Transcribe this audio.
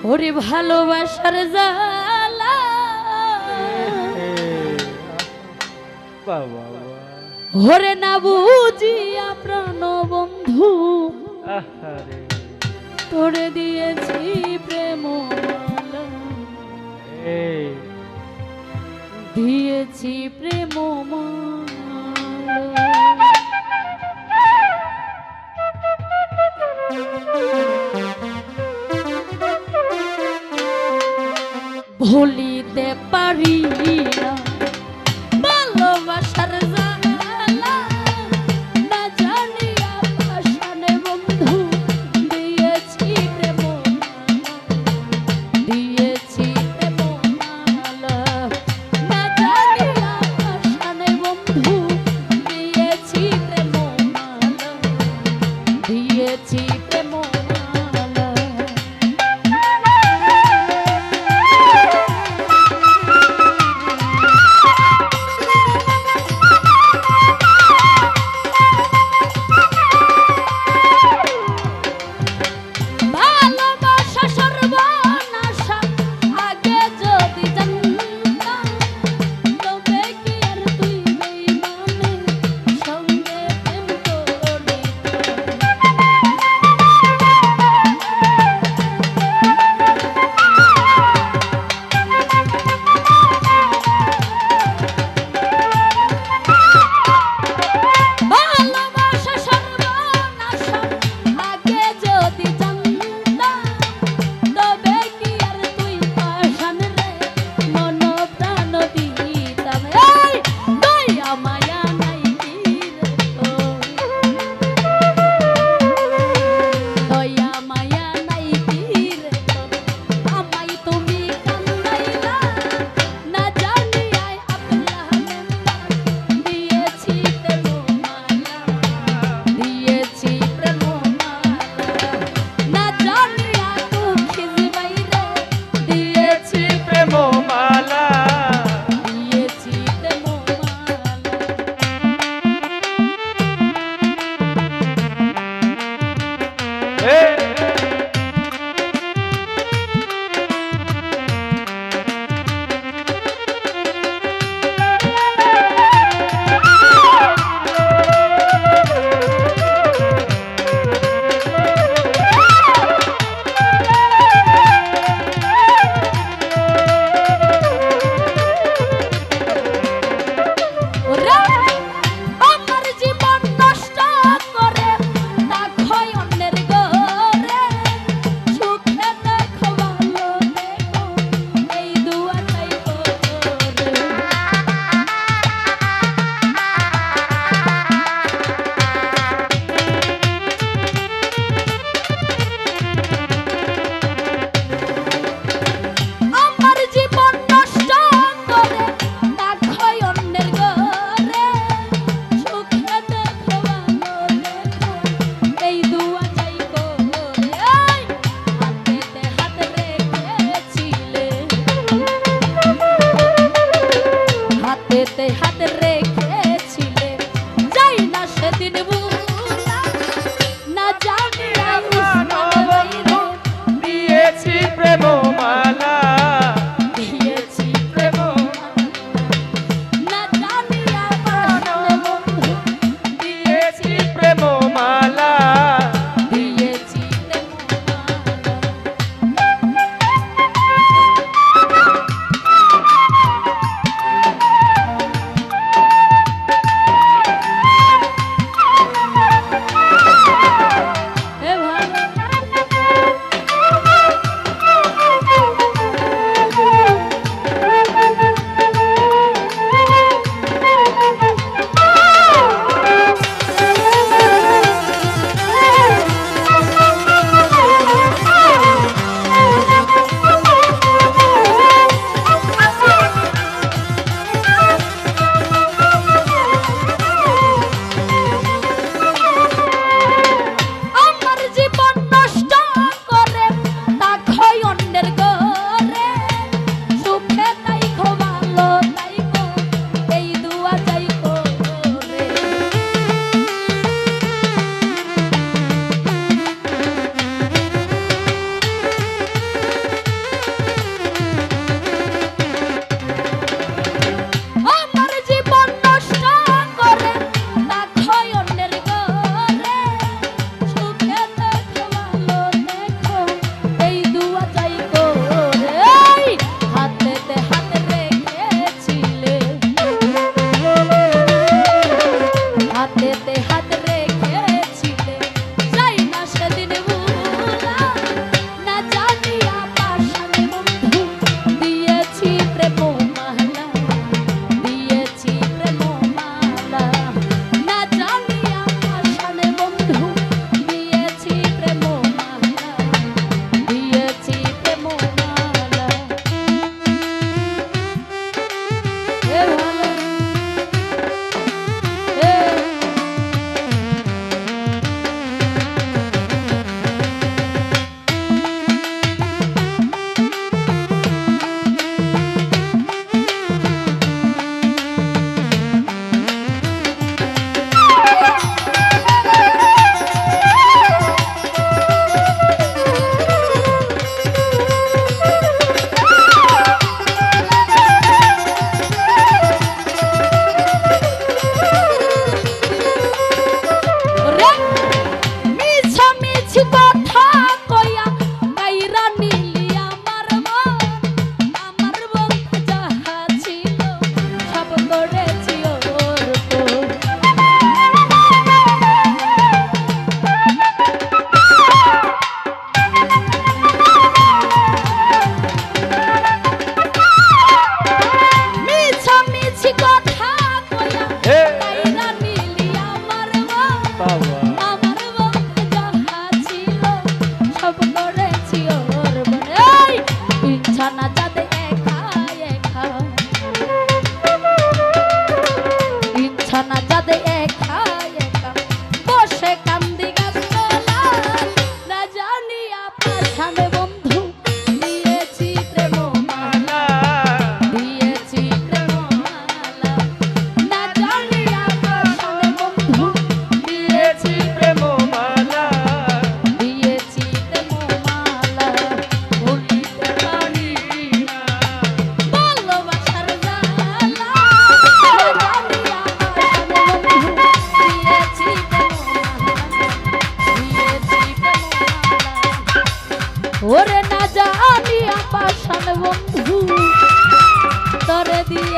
ওরে ভালোবাসার জ্বালা বাবা ওরে না বুঝিয়া প্রাণ বন্ধু আহারে তোরে দিয়েছি প্রেম মালা এই দিয়েছি প্রেম মালা ভুলিতে পারি না ভালোবাসার জ্বালা না জানিয়া পাশানে বন্ধু দিয়েছি প্রেম মালা দিয়েছি প্রেম মালা না জানিয়া পাশানে বন্ধু দিয়েছি প্রেম মালা দিয়েছি প্রেম মালা হাত রেখেছিলে যাই না সেদিন বুঝা না জানিয়া দিয়েছি প্রেম মালা দিয়েছি প্রেম না জানিয়া পাশানে বন্ধু দিয়েছি প্রেম মালা দিয়েছি প্রেম মালা ইচ্ছা না যাতে একা একা ইচ্ছা না যাতে একা একা বসে কান্দি গাছ তলায় না জানিয়া পাষাণ বন্ধু দিয়েছি প্রেম মালা দিয়েছি প্রেম মালা না জানিয়া পাষাণ বন্ধু দিয়েছি প্রেম মালা দিয়েছি প্রেম মালা ভুলিতে পারি না ভালোবাসার জ্বালা জানিয়া পাষাণ বন্ধু দিয়েছি প্রেম মালা দিয়েছি প্রেম মালা ওরে না জানিয়া পাষাণ বন্ধু তরে দিয়ে